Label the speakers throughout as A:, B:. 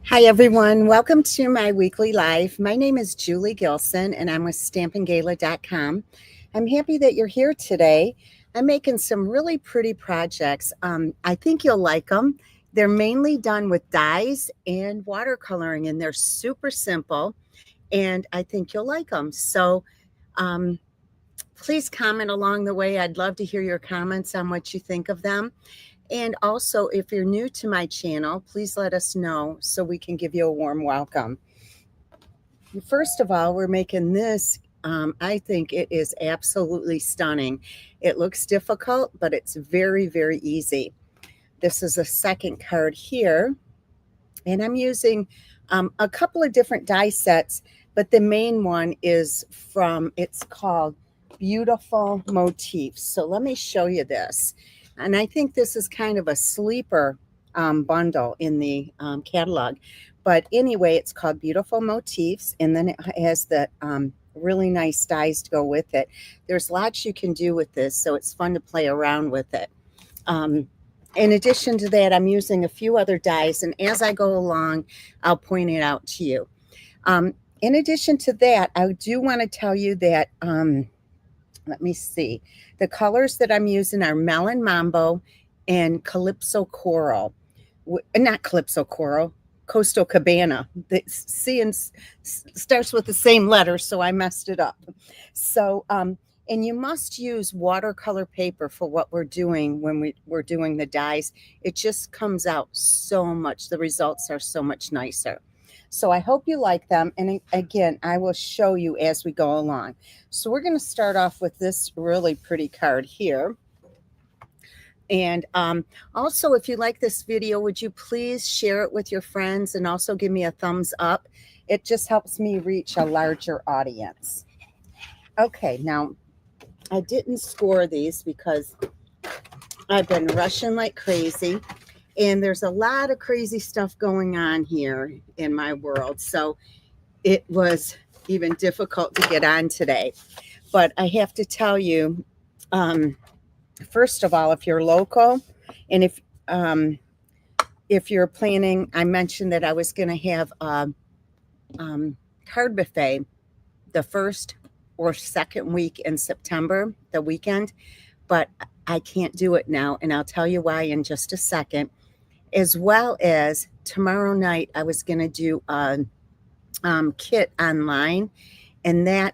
A: Hi, everyone. Welcome to my weekly live. My name is Julie Gilson, and I'm with stampinggala.com. I'm happy that you're here today. I'm making some really pretty projects. I think you'll like them. They're mainly done with dyes and watercoloring, and they're super simple, and I think you'll like them. So um, please comment along the way. I'd love to hear your comments on what you think of them. And also, if you're new to my channel, please let us know so we can give you a warm welcome. First of all, we're making this. I think it is absolutely stunning. It looks difficult, but it's very, very easy. This is a second card here, and I'm using a couple of different die sets, but the main one is it's called Beautiful Motifs. So let me show you this. And I think this is kind of a sleeper bundle in the catalog. But anyway, it's called Beautiful Motifs, and then it has the really nice dies to go with it. There's lots you can do with this, so it's fun to play around with it. In addition to that, I'm using a few other dies, and as I go along, I'll point it out to you. In addition to that, I do want to tell you that, let me see, the colors that I'm using are Melon Mambo and Calypso Coral. Not Calypso Coral, Coastal Cabana. The C starts with the same letter, so I messed it up. So, and you must use watercolor paper for what we're doing when we're doing the dies. It just comes out so much. The results are so much nicer. So I hope you like them. And again, I will show you as we go along. So we're going to start off with this really pretty card here. And also, if you like this video, would you please share it with your friends and also give me a thumbs up? It just helps me reach a larger audience. Okay, now I didn't score these because I've been rushing like crazy. And there's a lot of crazy stuff going on here in my world. So it was even difficult to get on today. But I have to tell you, first of all, if you're local and if you're planning, I mentioned that I was going to have a card buffet the first or second week in September, the weekend, but I can't do it now. And I'll tell you why in just a second. As well as tomorrow night, I was going to do a kit online, and that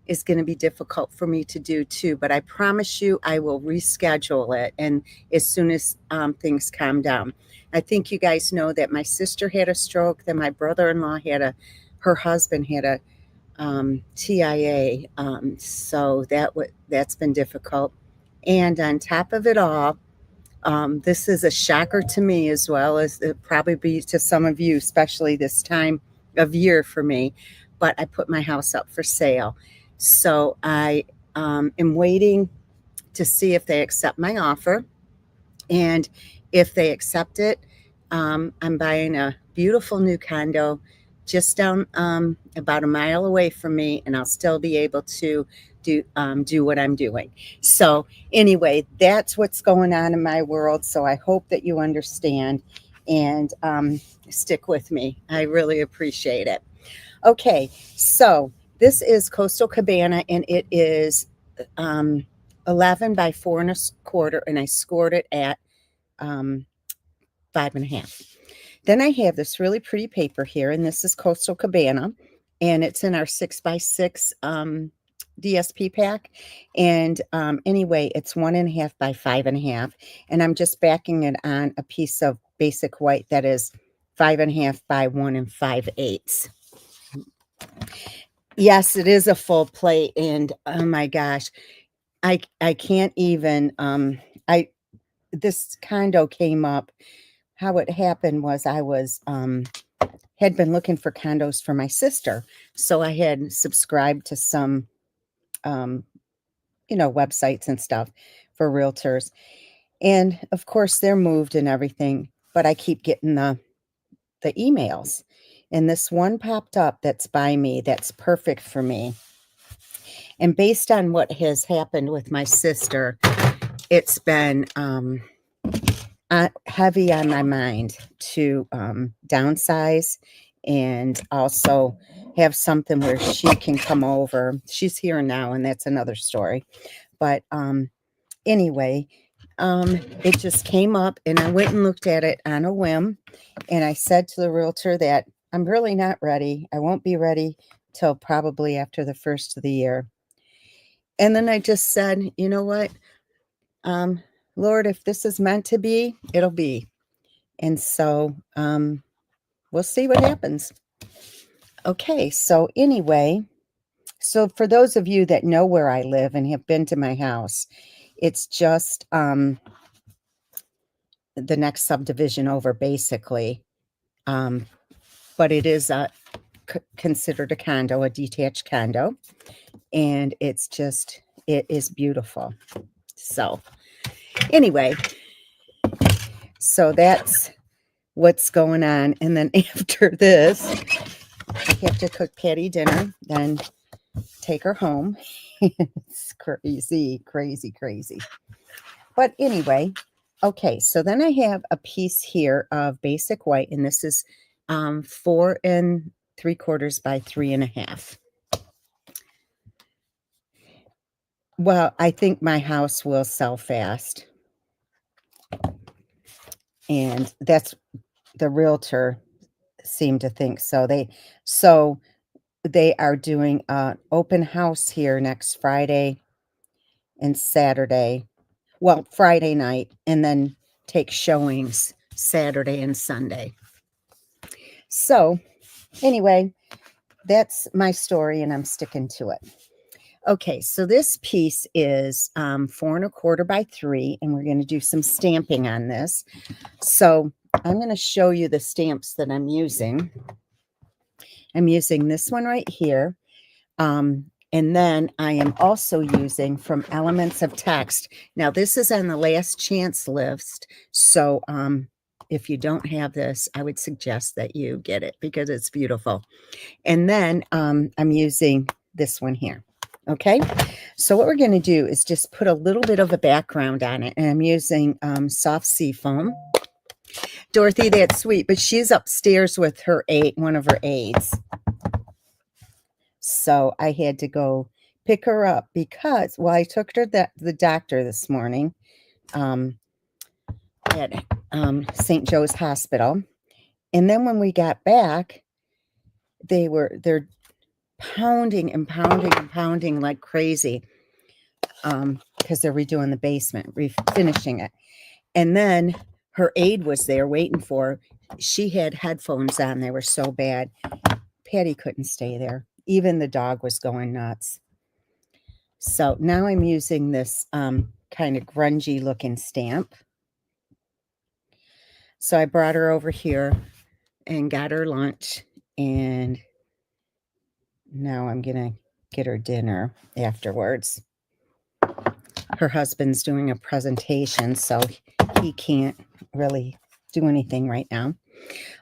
A: is going to be difficult for me to do too. But I promise you, I will reschedule it, and as soon as things calm down. I think you guys know that my sister had a stroke, then my brother-in-law her husband had a TIA, so that's been difficult. And on top of it all, this is a shocker to me as well as it probably be to some of you, especially this time of year for me. But I put my house up for sale. So I am waiting to see if they accept my offer. And if they accept it, I'm buying a beautiful new condo just down about a mile away from me, and I'll still be able to do what I'm doing. So anyway, that's what's going on in my world. So I hope that you understand and stick with me. I really appreciate it. Okay, so this is Coastal Cabana, and it is 11 by 4 1/4, and I scored it at 5 1/2. Then I have this really pretty paper here, and this is Coastal Cabana, and it's in our 6x6 DSP pack. And anyway, it's 1 1/2 by 5 1/2, and I'm just backing it on a piece of basic white that is 5 1/2 by 1 5/8. Yes, it is a full plate, and oh my gosh, I can't even. This condo came up. How it happened was I was had been looking for condos for my sister, so I had subscribed to some websites and stuff for realtors, and of course they're moved and everything, but I keep getting the emails, and this one popped up that's by me that's perfect for me. And based on what has happened with my sister, it's been heavy on my mind to downsize and also have something where she can come over. She's here now, and that's another story. But anyway, it just came up, and I went and looked at it on a whim. And I said to the realtor that I'm really not ready. I won't be ready till probably after the first of the year. And then I just said, you know what? Lord, if this is meant to be, it'll be. And so we'll see what happens. Okay, so anyway, so for those of you that know where I live and have been to my house, it's just the next subdivision over, basically. But it is considered a condo, a detached condo, and it is beautiful. So anyway, so that's what's going on. And then after this, I have to cook Patty dinner, then take her home. It's crazy, crazy, crazy. But anyway, okay, so then I have a piece here of basic white, and this is 4 3/4 by 3.5. Well, I think my house will sell fast. And that's the realtor seemed to think so. They are doing an open house here next Friday and Saturday. Well, Friday night, and then take showings Saturday and Sunday. So anyway, that's my story, and I'm sticking to it. Okay, so this piece is 4 1/4 by 3, and we're going to do some stamping on this. So I'm going to show you the stamps that I'm using. I'm using this one right here. And then I am also using from Elements of Text. Now, this is on the last chance list. So if you don't have this, I would suggest that you get it because it's beautiful. And then I'm using this one here. Okay, so what we're going to do is just put a little bit of a background on it. And I'm using soft sea foam. Dorothy, that's sweet, but she's upstairs with her one of her aides. So I had to go pick her up because, well, I took her to the doctor this morning at St. Joe's Hospital. And then when we got back, they're pounding and pounding and pounding like crazy because they're redoing the basement, refinishing it. And then her aide was there waiting for her. She had headphones on. They were so bad. Patty couldn't stay there. Even the dog was going nuts. So now I'm using this kind of grungy looking stamp. So I brought her over here and got her lunch, and now I'm going to get her dinner afterwards. Her husband's doing a presentation, so he can't really do anything right now.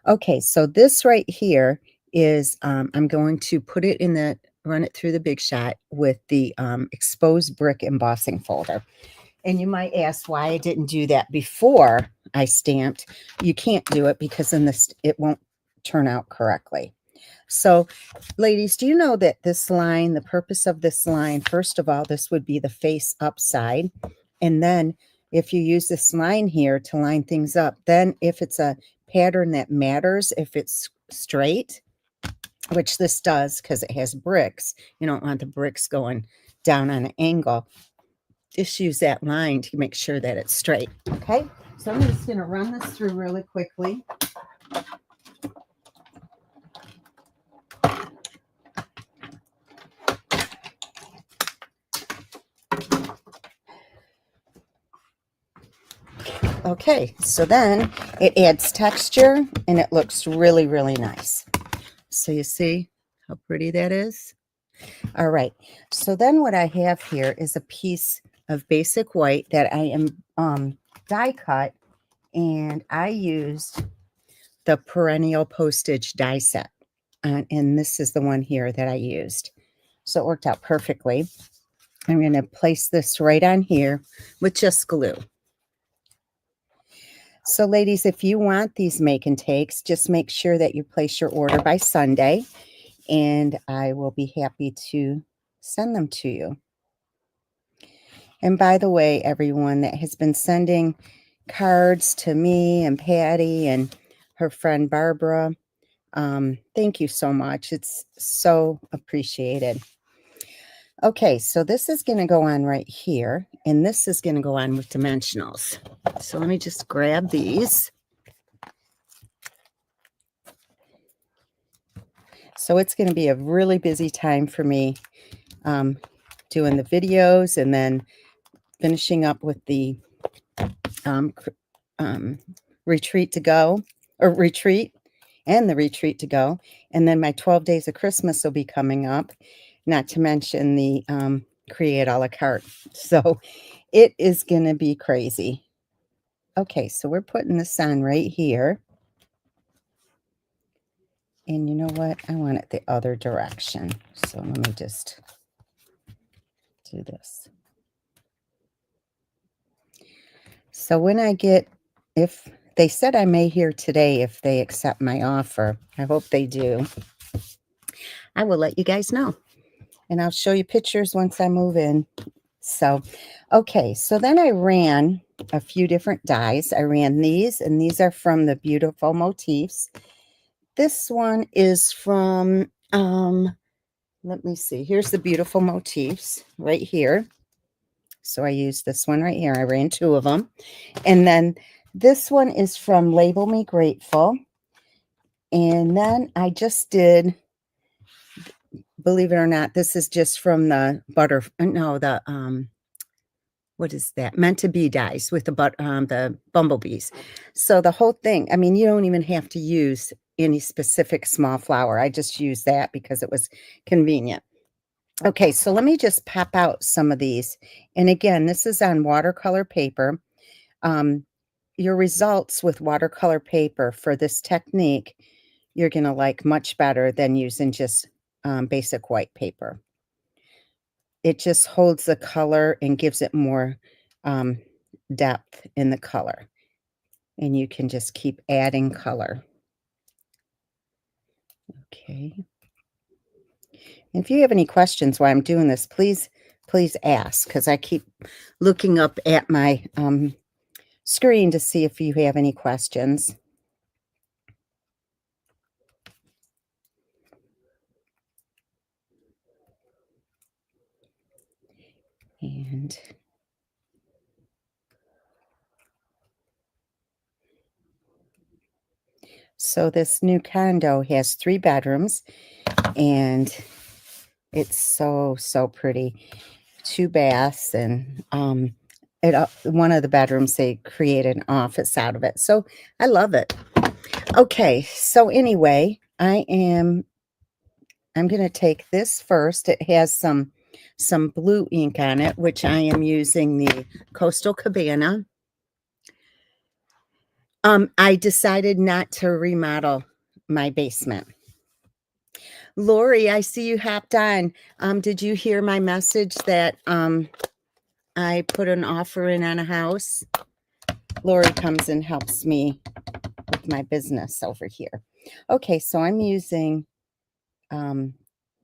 A: Okay, so this right here is, I'm going to put it in run it through the Big Shot with the exposed brick embossing folder. And you might ask why I didn't do that before I stamped. You can't do it because then it won't turn out correctly. So, ladies, do you know that this line, the purpose of this line, first of all, this would be the face upside. And then if you use this line here to line things up, then if it's a pattern that matters, if it's straight, which this does because it has bricks, you don't want the bricks going down on an angle. Just use that line to make sure that it's straight. Okay, so I'm just going to run this through really quickly. Okay, so then it adds texture and it looks really, really nice. So you see how pretty that is? All right, so then what I have here is a piece of basic white that I am die cut, and I used the perennial postage die set. And this is the one here that I used. So it worked out perfectly. I'm going to place this right on here with just glue. So ladies, if you want these make and takes, just make sure that you place your order by Sunday, and I will be happy to send them to you. And by the way, everyone that has been sending cards to me and Patty and her friend Barbara, thank you so much. It's so appreciated. Okay, so this is going to go on right here, and this is going to go on with dimensionals. So let me just grab these. So it's going to be a really busy time for me doing the videos and then finishing up with the retreat to go, or retreat and the retreat to go. And then my 12 days of Christmas will be coming up, not to mention the create a la carte. So it is going to be crazy. Okay, so we're putting this on right here. And you know what? I want it the other direction. So let me just do this. So when I get, if they said I may hear today if they accept my offer, I hope they do. I will let you guys know. And I'll show you pictures once I move in. So, okay, so then I ran a few different dies. I ran these, and these are from the Beautiful Motifs. This one is from, let me see. Here's the Beautiful Motifs right here. So I used this one right here. I ran two of them. And then this one is from Label Me Grateful. And then I just did, believe it or not, this is just from the what is that? Meant to Be dies with the bumblebees. So the whole thing, I mean, you don't even have to use any specific small flower. I just used that because it was convenient. Okay, so let me just pop out some of these. And again, this is on watercolor paper. Your results with watercolor paper for this technique, you're going to like much better than using just basic white paper. It just holds the color and gives it more depth in the color. And you can just keep adding color. Okay. If you have any questions while I'm doing this, please ask, because I keep looking up at my screen to see if you have any questions. And so this new condo has 3 bedrooms, and it's so pretty. 2 baths, and one of the bedrooms they created an office out of it. So I love it. Okay, so anyway, I'm going to take this first. It has some blue ink on it, which I am using the Coastal Cabana. I decided not to remodel my basement. Lori, I see you hopped on. Did you hear my message that I put an offer in on a house? Lori comes and helps me with my business over here. Okay, so I'm using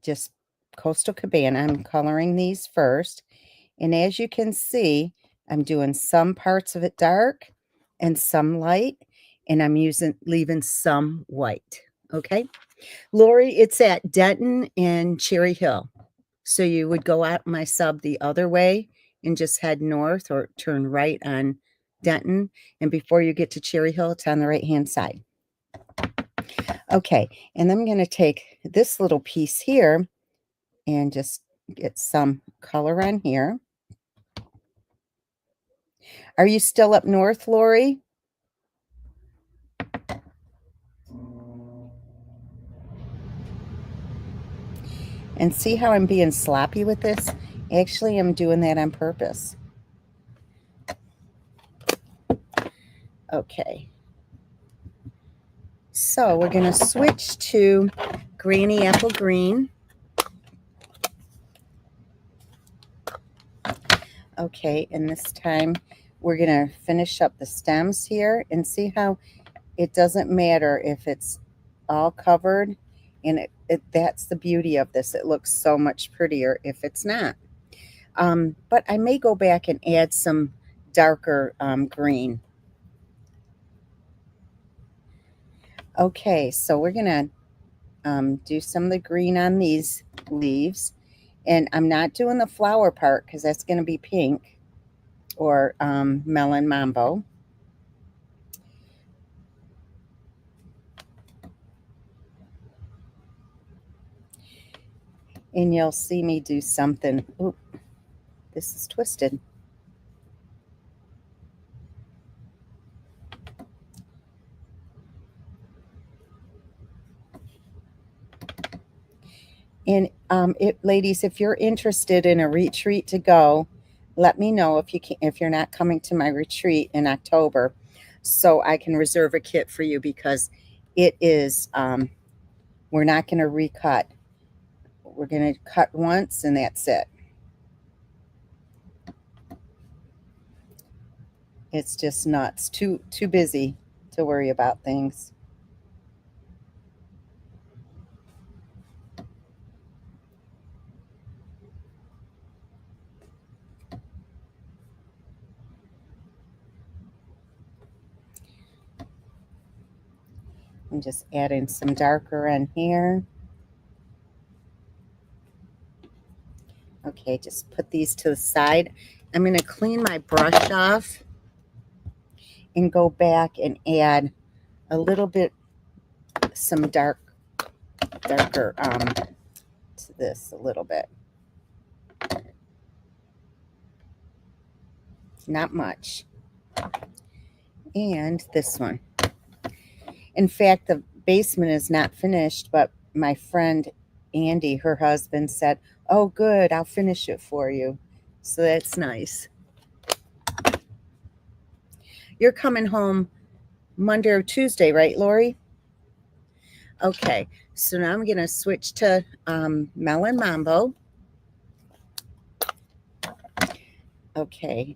A: just Coastal Cabana. I'm coloring these first. And as you can see, I'm doing some parts of it dark and some light. And I'm leaving some white. Okay. Lori, it's at Denton and Cherry Hill. So you would go out my sub the other way and just head north or turn right on Denton. And before you get to Cherry Hill, it's on the right-hand side. Okay, and I'm going to take this little piece here and just get some color on here. Are you still up north, Lori? And see how I'm being sloppy with this? Actually, I'm doing that on purpose. Okay. So we're going to switch to Granny Apple Green. Okay, and this time we're going to finish up the stems here, and see how it doesn't matter if it's all covered, and that's the beauty of this. It looks so much prettier if it's not. But I may go back and add some darker green. Okay, so we're going to do some of the green on these leaves. And I'm not doing the flower part because that's going to be pink, or melon mambo. And you'll see me do something. Ooh, this is twisted. And ladies, if you're interested in a retreat to go, let me know if you're not coming to my retreat in October, so I can reserve a kit for you, because it is we're not going to recut. We're going to cut once and that's it. It's just nuts. Too busy to worry about things. I'm just adding some darker in here. Okay, just put these to the side. I'm going to clean my brush off and go back and add a little bit, some darker to this a little bit. Not much. And this one. In fact, the basement is not finished, but my friend Andy, her husband, said, "Oh, good, I'll finish it for you." So that's nice. You're coming home Monday or Tuesday, right, Lori? Okay, so now I'm going to switch to Melon Mambo. Okay,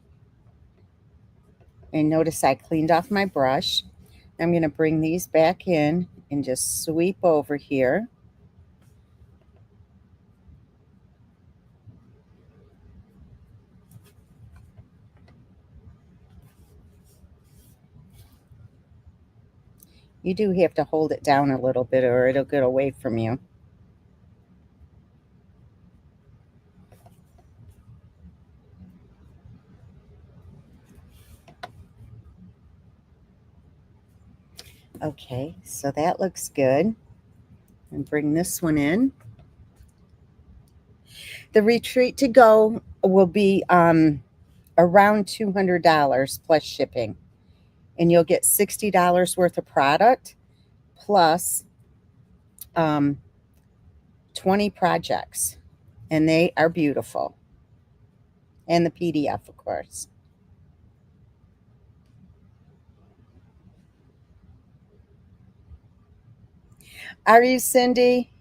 A: and notice I cleaned off my brush. I'm going to bring these back in and just sweep over here. You do have to hold it down a little bit or it'll get away from you. Okay, so that looks good. And bring this one in. The retreat to go will be around $200 plus shipping. And you'll get $60 worth of product plus 20 projects. And they are beautiful. And the PDF, of course. Are you, Cindy?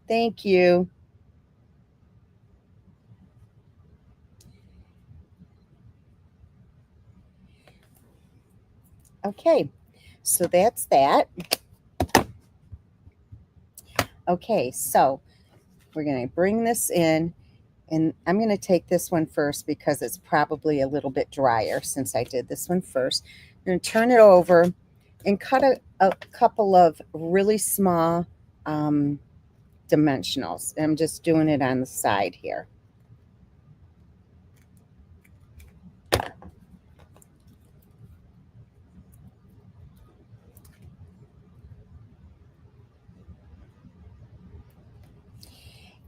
A: Thank you. Okay, so that's that. Okay, so we're going to bring this in, and I'm going to take this one first because it's probably a little bit drier since I did this one first. I'm going to turn it over and cut a couple of really small dimensionals. I'm just doing it on the side here.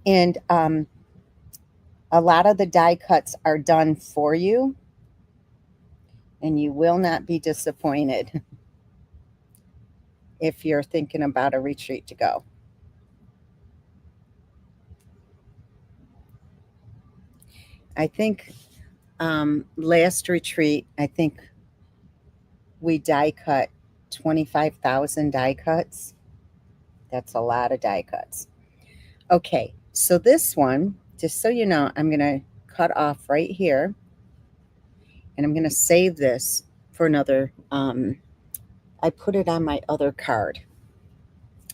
A: And a lot of the die cuts are done for you, and you will not be disappointed if you're thinking about a retreat to go. I think last retreat, I think we die cut 25,000 die cuts. That's a lot of die cuts. Okay, so this one, just so you know, I'm going to cut off right here. And I'm going to save this for another, I put it on my other card.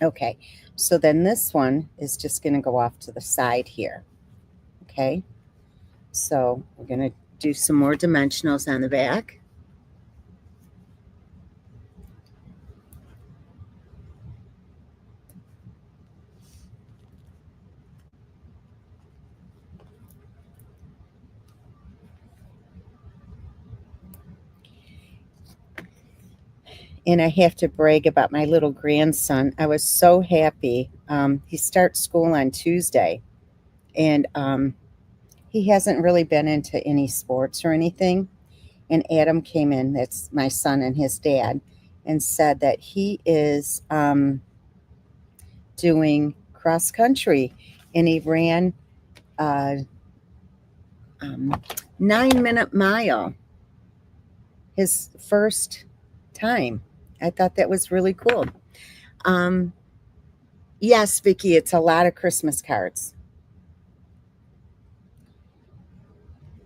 A: Okay, so then this one is just going to go off to the side here. Okay, so we're going to do some more dimensionals on the back. And I have to brag about my little grandson. I was so happy. He starts school on Tuesday, and he hasn't really been into any sports or anything. And Adam came in, that's my son and his dad, and said that he is doing cross country, and he ran a 9-minute mile, his first time. I thought that was really cool. Yes, Vicki, it's a lot of Christmas cards.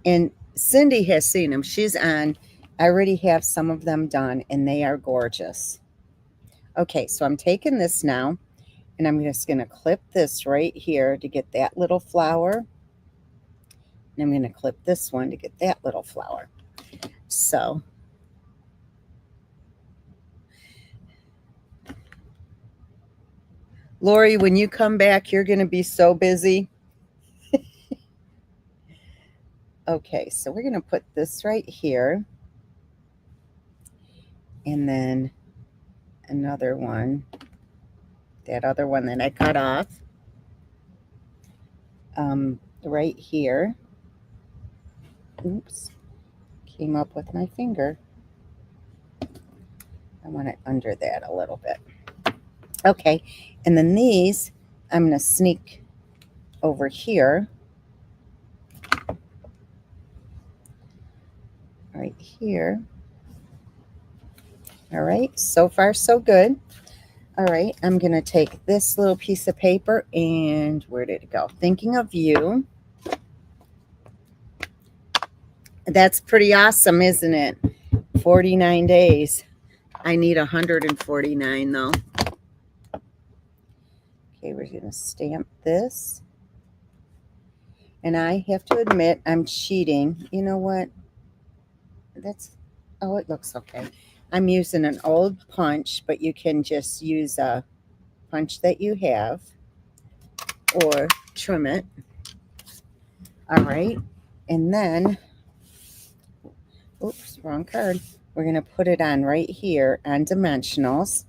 A: And Cindy has seen them. She's on. I already have some of them done, and they are gorgeous. Okay, so I'm taking this now, and I'm just going to clip this right here to get that little flower. And I'm going to clip this one to get that little flower. So Lori, when you come back, you're going to be so busy. Okay, so we're going to put this right here. And then another one, that other one that I cut off, right here. Oops, came up with my finger. I want it under that a little bit. Okay, and then these, I'm going to sneak over here. Right here. All right, so far so good. All right, I'm going to take this little piece of paper, and where did it go? Thinking of you. That's pretty awesome, isn't it? 49 days. I need 149 though. Okay, we're going to stamp this. And I have to admit, I'm cheating. You know what? That's, oh, it looks okay. I'm using an old punch, but you can just use a punch that you have or trim it. All right. And then, oops, wrong card. We're going to put it on right here on dimensionals.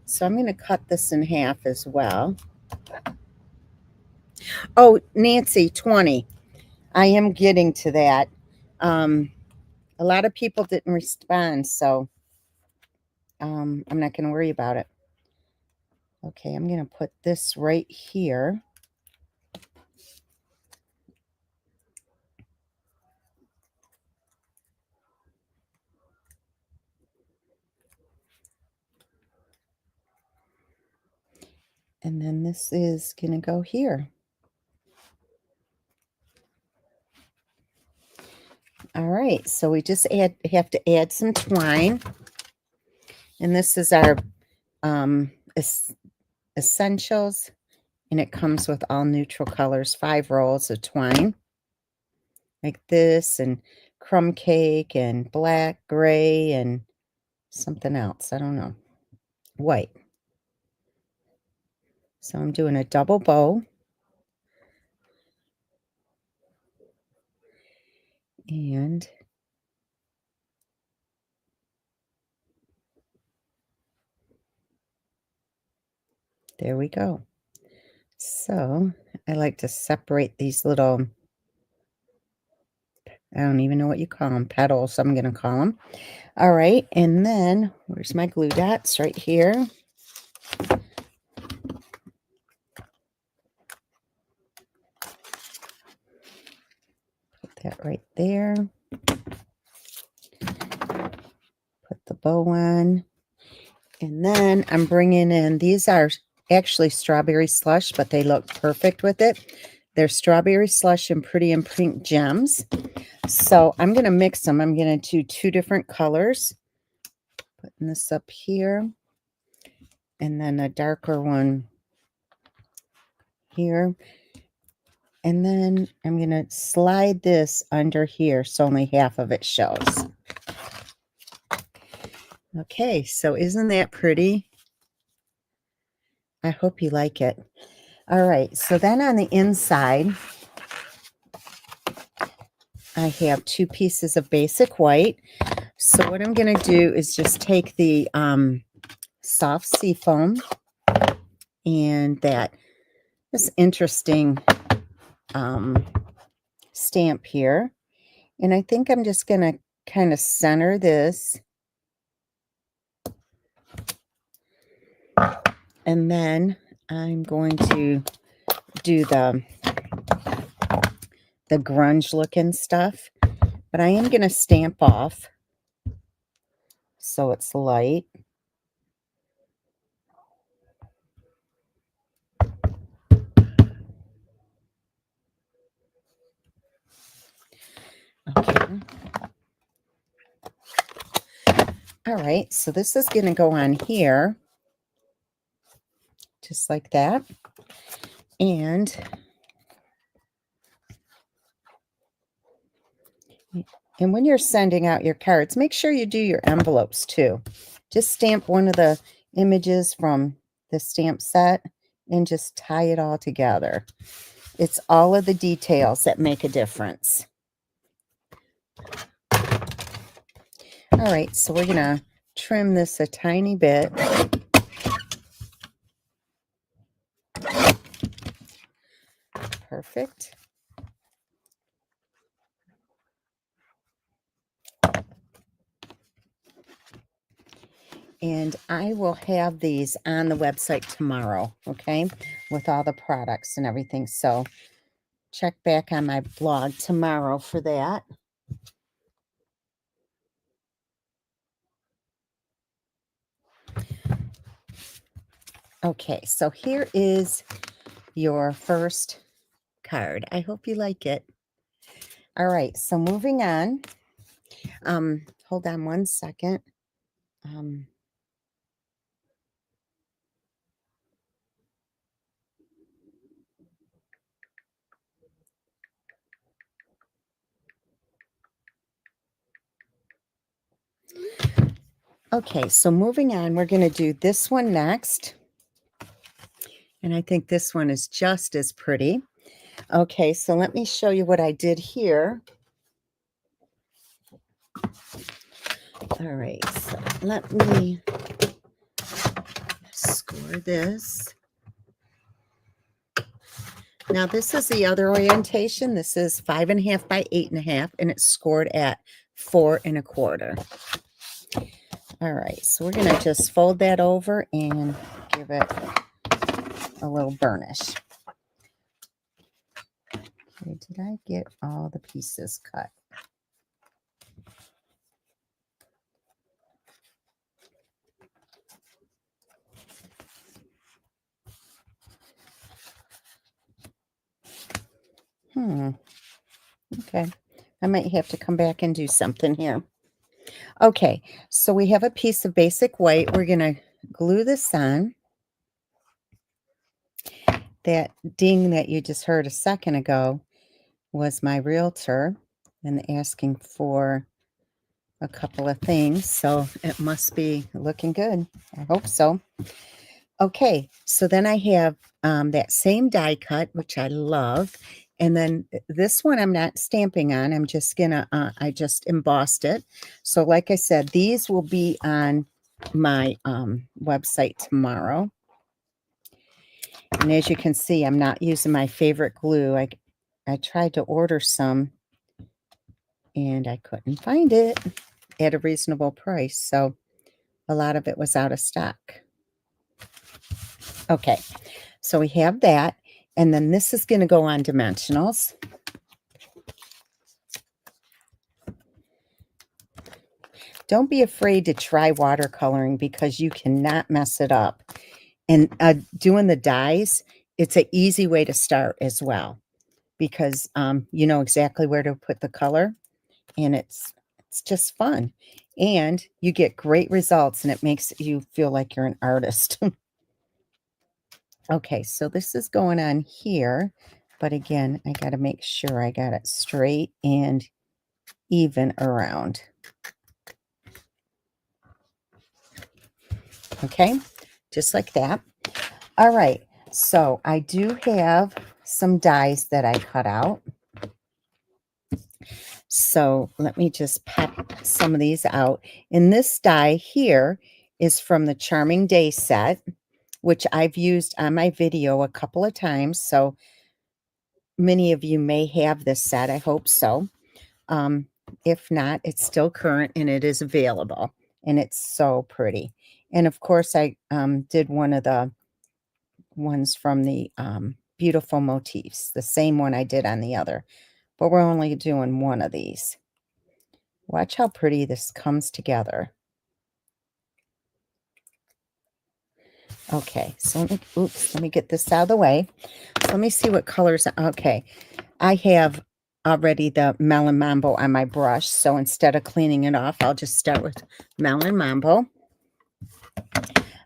A: So I'm going to cut this in half as well. Oh, Nancy, 20. I am getting to that. A lot of people didn't respond, so I'm not going to worry about it. Okay, I'm going to put this right here. And then this is going to go here. All right, so we just have to add some twine. And this is our essentials. And it comes with all neutral colors, 5 rolls of twine. Like this, and crumb cake, and black, gray, and something else. I don't know. White. So I'm doing a double bow. And there we go. So I like to separate these little, I don't even know what you call them, petals, I'm going to call them. All right, and then where's my glue dots? Right here. Put that right there. Put the bow on. And then I'm bringing in, these are actually strawberry slush, but they look perfect with it. They're strawberry slush and pretty and pink gems. So I'm going to mix them. I'm going to do 2 different colors. Putting this up here. And then a darker one here. And then I'm going to slide this under here so only half of it shows. Okay, so isn't that pretty? I hope you like it. All right, so then on the inside, I have 2 pieces of basic white. So what I'm going to do is just take the soft seafoam and this interesting stamp here. And I think I'm just going to kind of center this. And then I'm going to do the grunge looking stuff. But I am going to stamp off so it's light. Okay. All right, so this is going to go on here, just like that. And when you're sending out your cards, make sure you do your envelopes too. Just stamp one of the images from the stamp set and just tie it all together. It's all of the details that make a difference. All right, so we're going to trim this a tiny bit. Perfect. And I will have these on the website tomorrow, okay, with all the products and everything. So check back on my blog tomorrow for that. Okay, so here is your first card. I hope you like it. All right, so moving on. Hold on one second. Okay, so moving on, we're going to do this one next. And I think this one is just as pretty. Okay, so let me show you what I did here. All right, so let me score this. Now this is the other orientation. This is 5.5 by 8.5, and it's scored at 4 1/4. All right, so we're gonna just fold that over and give it a little burnish. Okay, did I get all the pieces cut? Okay, I might have to come back and do something here. Okay, so we have a piece of basic white. We're gonna glue this on. That ding that you just heard a second ago was my realtor and asking for a couple of things, so it must be looking good. I hope so. Okay, so then I have that same die cut, which I love, and then this one I'm not stamping on. I'm just gonna I just embossed it. So like I said, these will be on my website tomorrow. And as you can see, I'm not using my favorite glue. I tried to order some and I couldn't find it at a reasonable price. So a lot of it was out of stock. Okay, so we have that. And then this is going to go on dimensionals. Don't be afraid to try watercoloring because you cannot mess it up. And doing the dyes, it's an easy way to start as well, because you know exactly where to put the color, and it's just fun, and you get great results, and it makes you feel like you're an artist. Okay, so this is going on here, but again, I got to make sure I got it straight and even around. Okay, just like that. All right, so I do have some dies that I cut out. So let me just pop some of these out. And this die here is from the Charming Day set, which I've used on my video a couple of times. So many of you may have this set. I hope so. Um, if not, it's still current and it is available. And it's so pretty. And of course, I did one of the ones from the Beautiful Motifs, the same one I did on the other. But we're only doing one of these. Watch how pretty this comes together. Okay, so let me get this out of the way. So let me see what colors. Okay, I have already the Melon Mambo on my brush, so instead of cleaning it off, I'll just start with Melon Mambo.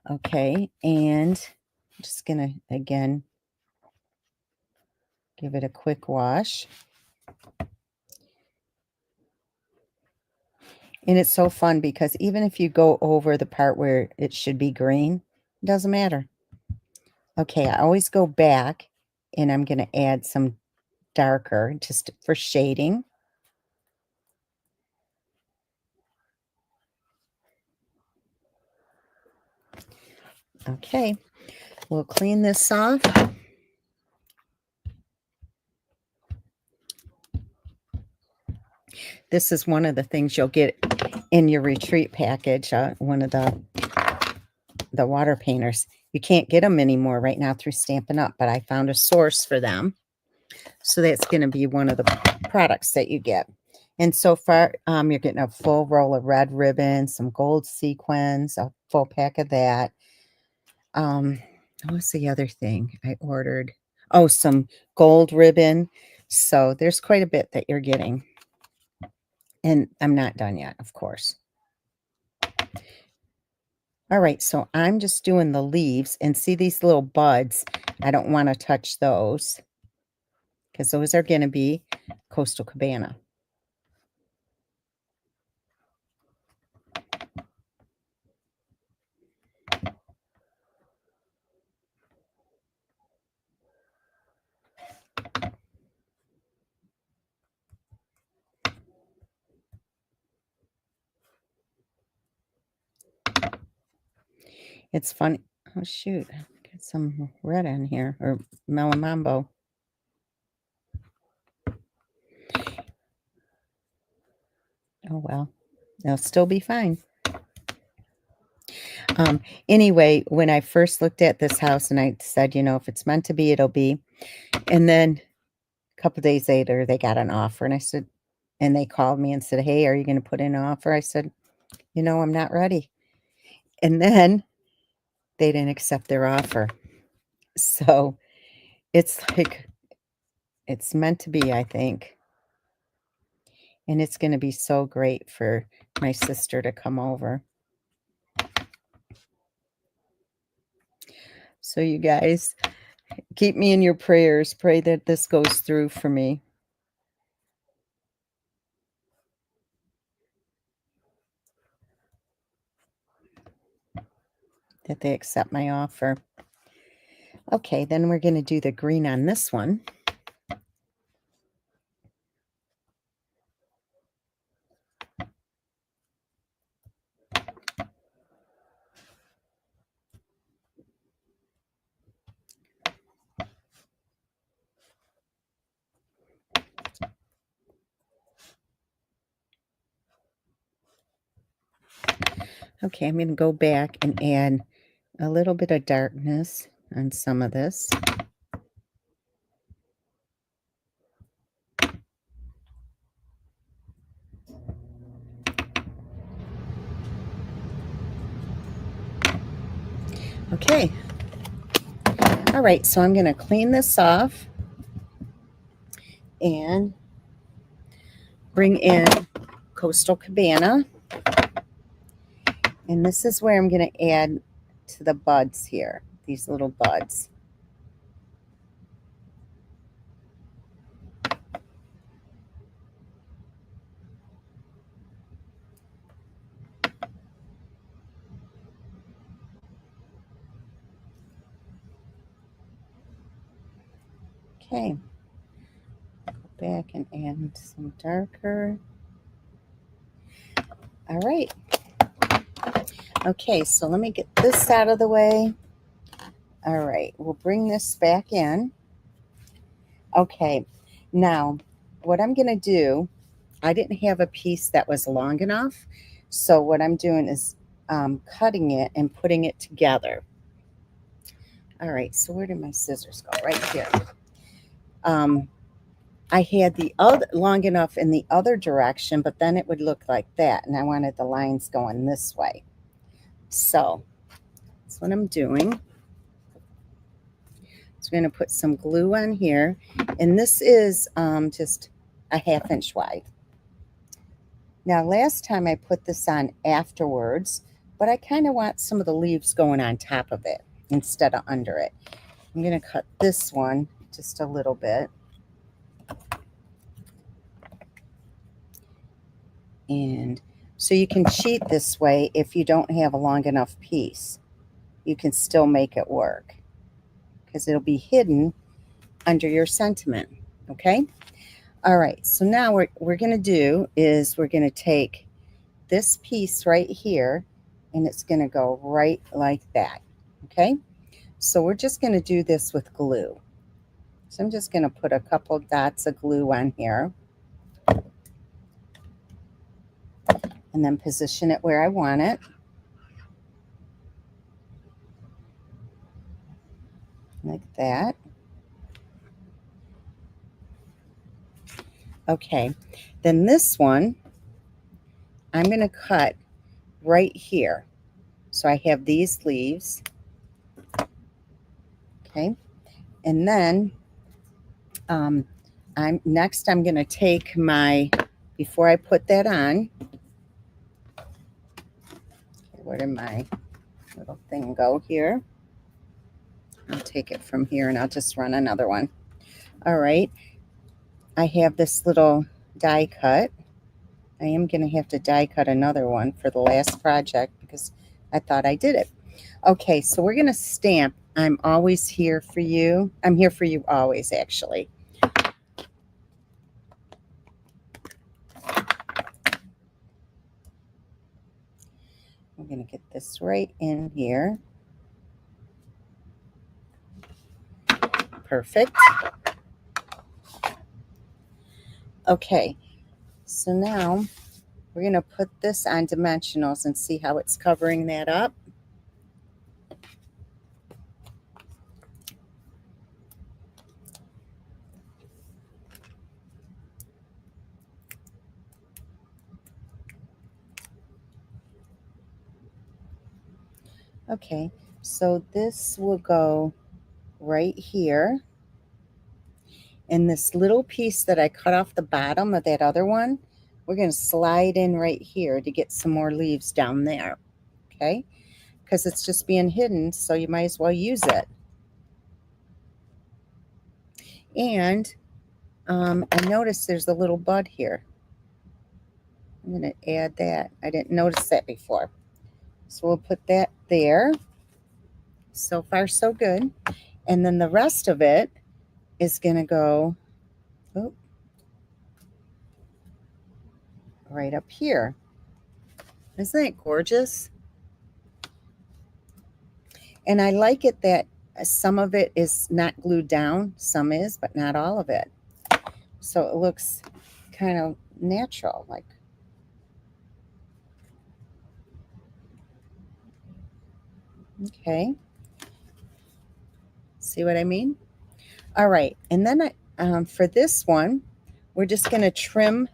A: Okay, and I'm just gonna, again, give it a quick wash. And it's so fun because even if you go over the part where it should be green, it doesn't matter. Okay, I always go back and I'm going to add some darker just for shading. Okay, we'll clean this off. This is one of the things you'll get in your retreat package, one of the water painters. You can't get them anymore right now through Stampin' Up, but I found a source for them. So that's going to be one of the products that you get. And so far, you're getting a full roll of red ribbon, some gold sequins, a full pack of that. What's the other thing I ordered? Oh, some gold ribbon. So there's quite a bit that you're getting. And I'm not done yet, of course. All right, so I'm just doing the leaves, and see these little buds. I don't want to touch those because those are going to be Coastal Cabana. It's funny. Oh, shoot. Got some red in here, or Melon Mambo. Oh, well. They'll still be fine. Anyway, when I first looked at this house and I said, you know, if it's meant to be, it'll be. And then a couple days later, they got an offer. And I said, and they called me and said, hey, are you going to put in an offer? I said, you know, I'm not ready. And then they didn't accept their offer. So it's like, it's meant to be, I think. And it's going to be so great for my sister to come over. So you guys, keep me in your prayers. Pray that this goes through for me. That they accept my offer. Okay, then we're going to do the green on this one. Okay, I'm going to go back and add a little bit of darkness on some of this. Okay, All right, so I'm going to clean this off and bring in Coastal Cabana. And this is where I'm going to add to the buds here, these little buds. Okay, go back and add some darker. All right. Okay, so let me get this out of the way. All right, we'll bring this back in. Okay, now what I'm going to do, I didn't have a piece that was long enough. So what I'm doing is cutting it and putting it together. All right, so where did my scissors go? Right here. I had the other long enough in the other direction, but then it would look like that. And I wanted the lines going this way. So that's what I'm doing. So we're going to put some glue on here. And this is just a 1/2 inch wide. Now, last time I put this on afterwards, but I kind of want some of the leaves going on top of it instead of under it. I'm going to cut this one just a little bit. And so you can cheat this way if you don't have a long enough piece. You can still make it work because it'll be hidden under your sentiment, okay? All right, so now what we're going to do is we're going to take this piece right here, and it's going to go right like that, okay? So we're just going to do this with glue. So I'm just going to put a couple dots of glue on here and then position it where I want it. Like that. Okay, then this one, I'm going to cut right here. So I have these leaves. Okay, and then I'm going to take my, before I put that on, where did my little thing go here? I'll take it from here and I'll just run another one. All right, I have this little die cut. I am going to have to die cut another one for the last project because I thought I did it. Okay, so we're going to stamp I'm always here for you. I'm here for you always, actually. I'm going to get this right in here. Perfect. Okay, so now we're going to put this on dimensionals and see how it's covering that up. Okay, so this will go right here. And this little piece that I cut off the bottom of that other one, we're going to slide in right here to get some more leaves down there. Okay, because it's just being hidden, so you might as well use it. And I noticed there's a little bud here. I'm going to add that. I didn't notice that before. So we'll put that there. So far, so good. And then the rest of it is going to go right up here. Isn't that gorgeous? And I like it that some of it is not glued down. Some is, but not all of it. So it looks kind of natural, like. Okay. See what I mean? All right. And then for this one, we're just going to trim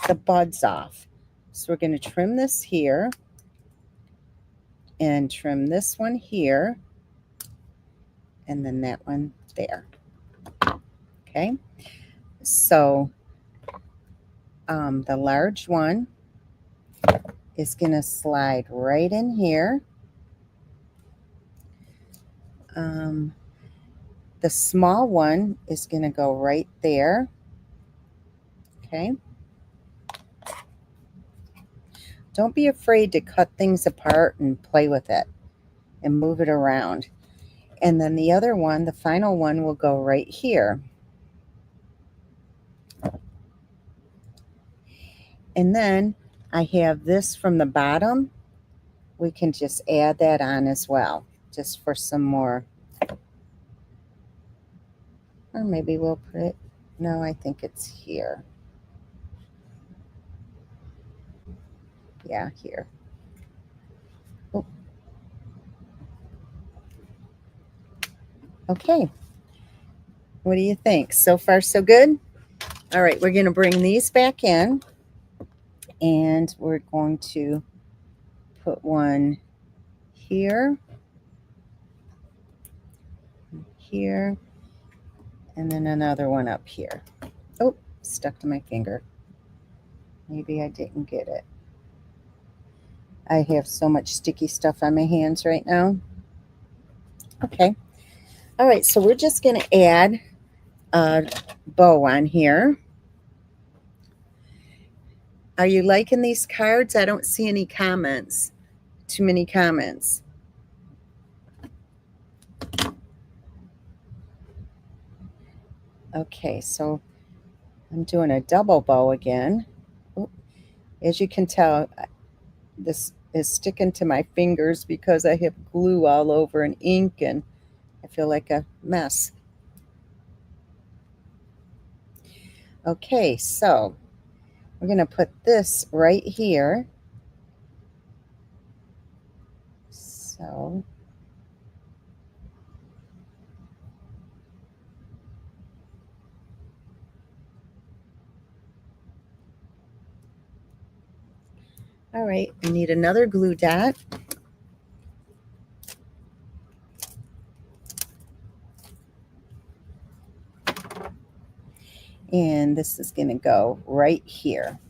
A: the buds off. So we're going to trim this here and trim this one here. and then that one there. Okay, so the large one is going to slide right in here. The small one is going to go right there. Okay. Don't be afraid to cut things apart and play with it and move it around. And then the other one, the final one, will go right here. And then I have this from the bottom. We can just add that on as well, just for some more. Or maybe we'll put it, no, I think it's here. Yeah, here. Oh. Okay. What do you think? So far, so good? All right, we're going to bring these back in, and we're going to put one here, here, and then another one up here. Oh, stuck to my finger. Maybe I didn't get it. I have so much sticky stuff on my hands right now. Okay. All right, so we're just going to add a bow on here. Are you liking these cards? I don't see any comments. Too many comments. Okay, so I'm doing a double bow again. Oh, as you can tell, this is sticking to my fingers because I have glue all over and ink, and I feel like a mess. Okay, so we're going to put this right here. So all right, I need another glue dot. And this is going to go right here.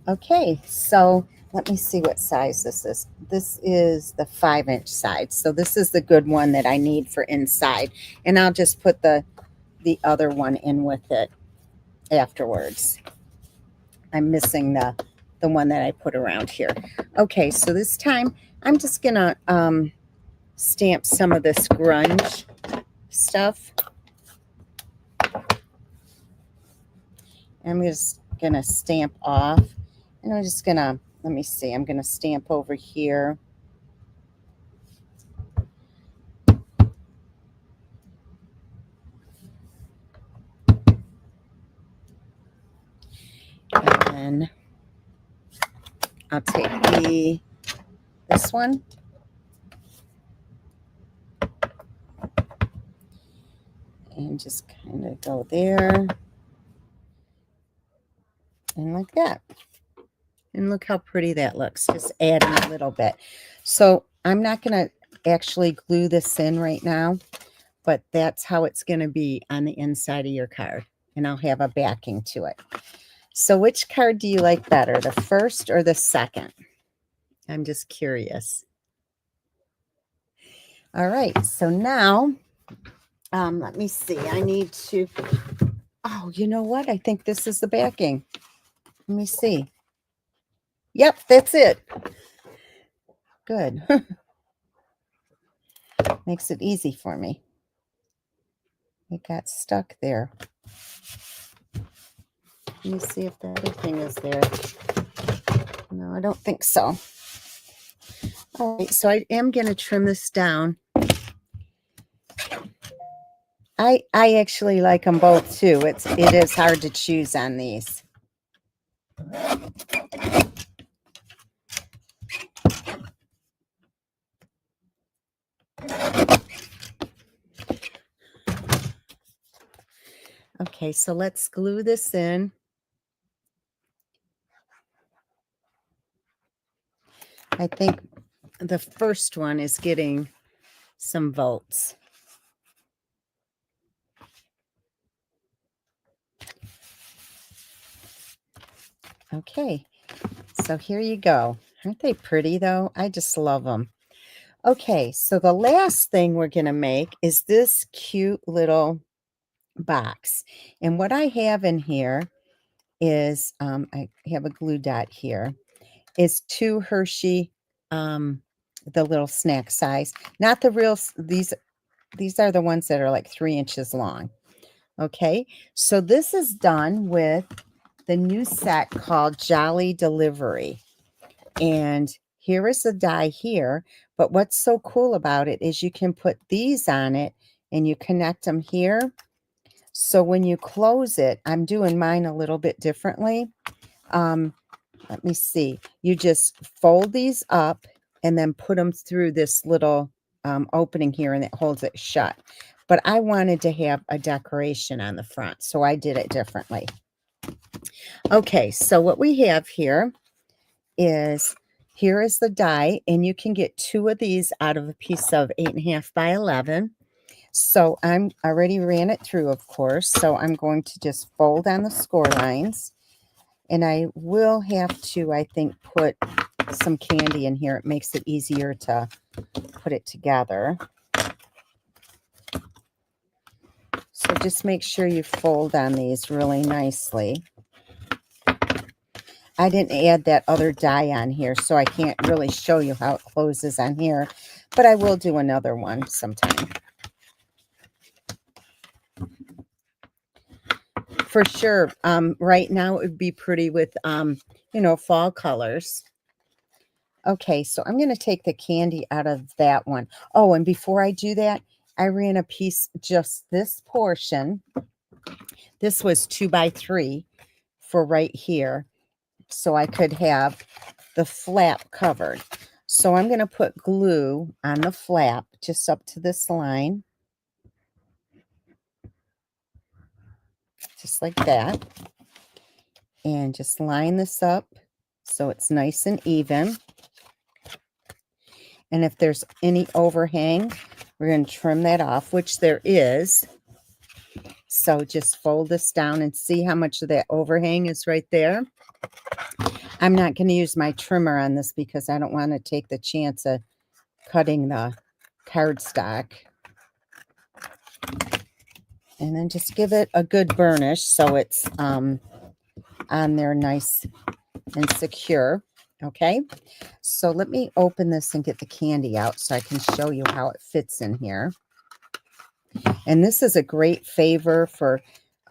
A: Okay, so let me see what size this is. This is the 5-inch side. So this is the good one that I need for inside. And I'll just put the other one in with it afterwards. I'm missing the one that I put around here. Okay, so this time I'm just going to stamp some of this grunge stuff. I'm just going to stamp off. And I'm just going to, let me see, I'm going to stamp over here. And I'll take this one. And just kind of go there. And like that. And look how pretty that looks. Just adding a little bit. So I'm not going to actually glue this in right now, but that's how it's going to be on the inside of your card. And I'll have a backing to it. So which card do you like better, the first or the second? I'm just curious. All right, so now, let me see. I need to, oh, you know what? I think this is the backing. Let me see. Yep, that's it. Good. Makes it easy for me. It got stuck there. Let me see if the other thing is there. No, I don't think so. All right, so I am going to trim this down. I actually like them both too. It is hard to choose on these. Okay, so let's glue this in. I think the first one is getting some votes. Okay, so here you go. Aren't they pretty though? I just love them. Okay, so the last thing we're going to make is this cute little box. And what I have in here is, I have a glue dot here, is 2 Hershey, the little snack size. Not the real, these are the ones that are like 3 inches long. Okay, so this is done with the new set called Jolly Delivery. And here is the die here. But what's so cool about it is you can put these on it and you connect them here. So when you close it, I'm doing mine a little bit differently. Let me see. You just fold these up and then put them through this little opening here, and it holds it shut. But I wanted to have a decoration on the front, so I did it differently. Okay, so what we have here is, here is the die, and you can get 2 of these out of a piece of 8.5 by 11. So I'm already ran it through, of course, so I'm going to just fold on the score lines, and I will have to, I think, put some candy in here. It makes it easier to put it together. So just make sure you fold on these really nicely. I didn't add that other die on here, so I can't really show you how it closes on here, but I will do another one sometime. For sure, right now it would be pretty with, you know, fall colors. Okay, so I'm going to take the candy out of that one. Oh, and before I do that, I ran a piece, just this portion. This was 2 by 3 for right here, so I could have the flap covered. So I'm going to put glue on the flap just up to this line, just like that, and just line this up so it's nice and even. And if there's any overhang, we're going to trim that off, which there is. So just fold this down and see how much of that overhang is right there. I'm not going to use my trimmer on this because I don't want to take the chance of cutting the cardstock. And then just give it a good burnish so it's on there nice and secure. Okay, so let me open this and get the candy out so I can show you how it fits in here. And this is a great favor for,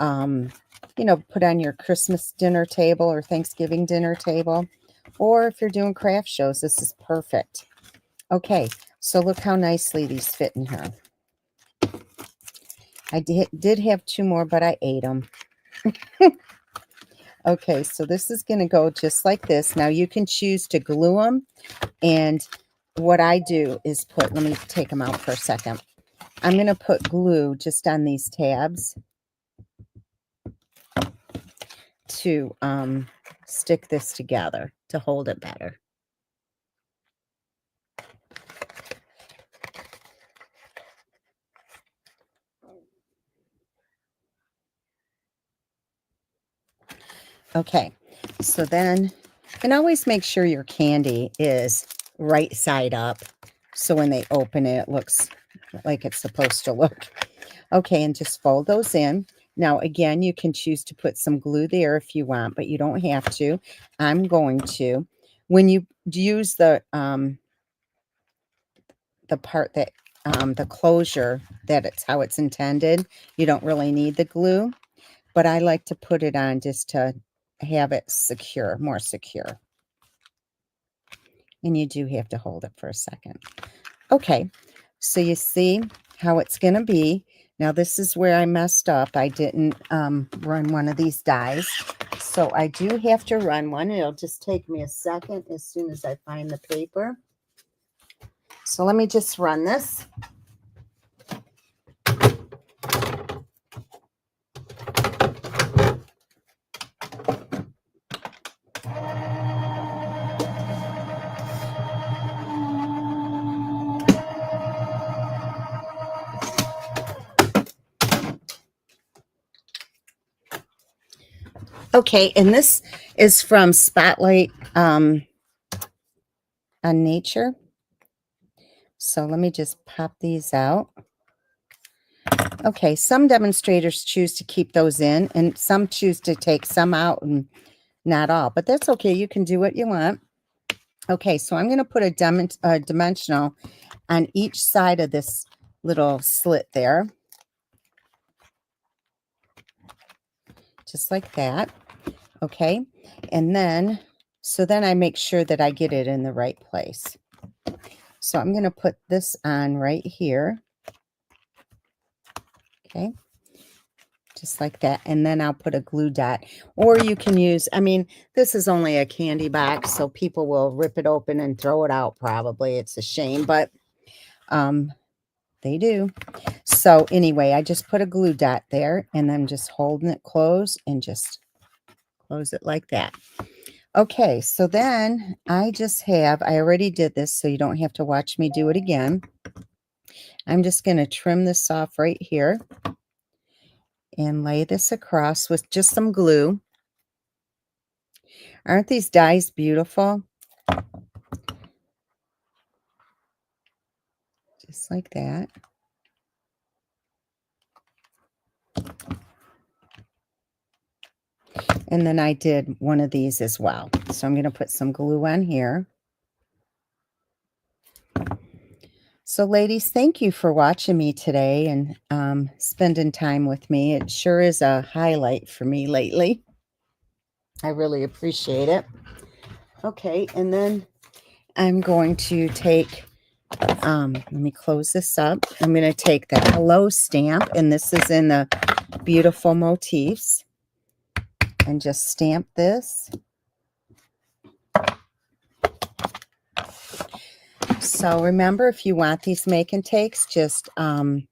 A: you know, put on your Christmas dinner table or Thanksgiving dinner table. Or if you're doing craft shows, this is perfect. Okay, so look how nicely these fit in here. I did have 2 more, but I ate them. Okay, so this is going to go just like this. Now you can choose to glue them. And what I do is put, let me take them out for a second. I'm going to put glue just on these tabs to stick this together to hold it better. Okay, so then, and always make sure your candy is right side up, so when they open it, it looks like it's supposed to look. Okay, and just fold those in. Now, again, you can choose to put some glue there if you want, but you don't have to. I'm going to. When you use the part that, the closure, that it's how it's intended, you don't really need the glue. But I like to put it on just to have it secure, more secure. And you do have to hold it for a second. Okay, so you see how it's going to be. Now this is where I messed up. I didn't run one of these dies. So I do have to run one. It'll just take me a second as soon as I find the paper. So let me just run this. Okay, and this is from Spotlight on Nature. So let me just pop these out. Okay, some demonstrators choose to keep those in, and some choose to take some out and not all, but that's okay. You can do what you want. Okay, so I'm going to put a dimensional on each side of this little slit there, just like that. Okay, and then, so then I make sure that I get it in the right place. So I'm going to put this on right here. Okay, just like that. And then I'll put a glue dot, or you can use, I mean, this is only a candy box, so people will rip it open and throw it out. Probably it's a shame, but they do. So anyway, I just put a glue dot there, and I'm just holding it closed and just close it like that. Okay, so then I already did this, so you don't have to watch me do it again. I'm just going to trim this off right here and lay this across with just some glue. Aren't these dies beautiful? Just like that. And then I did one of these as well. So I'm going to put some glue on here. So ladies, thank you for watching me today and spending time with me. It sure is a highlight for me lately. I really appreciate it. Okay, and then I'm going to take, let me close this up. I'm going to take the hello stamp, and this is in the Beautiful Motifs, and just stamp this. So remember, if you want these make and takes, just place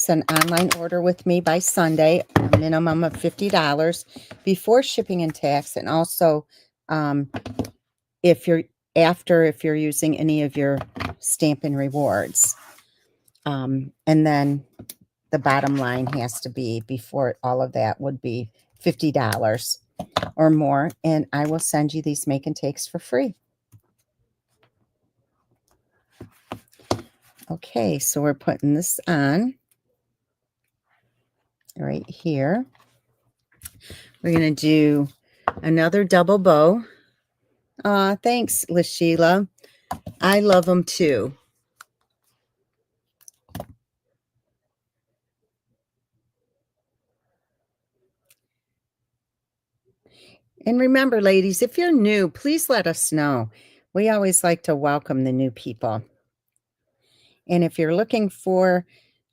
A: an online order with me by Sunday, a minimum of $50 before shipping and tax. And also, if you're using any of your Stampin' Rewards. And then the bottom line has to be, before all of that, would be $50 or more. And I will send you these make and takes for free. Okay, so we're putting this on right here. We're going to do another double bow. Thanks, LaSheila. I love them too. And remember, ladies, if you're new, please let us know. We always like to welcome the new people. And if you're looking for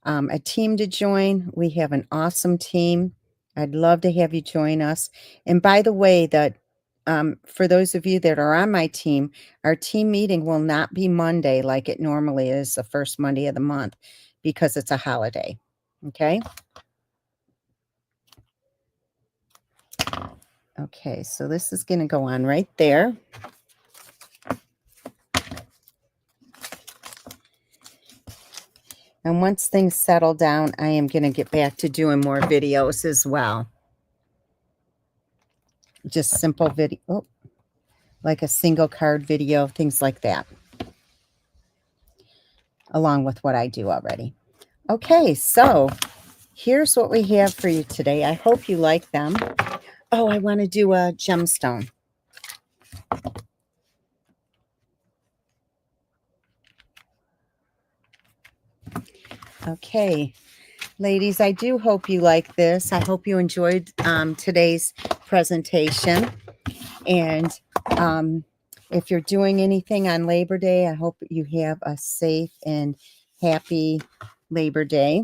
A: a team to join, we have an awesome team. I'd love to have you join us. And by the way, for those of you that are on my team, our team meeting will not be Monday like it normally is, the first Monday of the month, because it's a holiday. Okay? Okay, so this is going to go on right there. And once things settle down, I am going to get back to doing more videos as well. Just simple video, like a single card video, things like that, along with what I do already. Okay, so here's what we have for you today. I hope you like them. Oh, I want to do a gemstone. Okay, ladies, I do hope you like this. I hope you enjoyed today's presentation. And if you're doing anything on Labor Day, I hope you have a safe and happy Labor Day.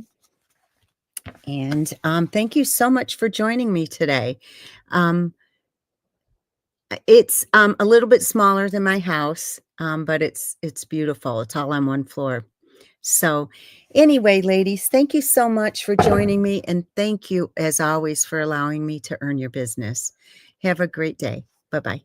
A: And thank you so much for joining me today. It's a little bit smaller than my house, but it's beautiful. It's all on one floor. So anyway, ladies, thank you so much for joining me. And thank you, as always, for allowing me to earn your business. Have a great day. Bye-bye.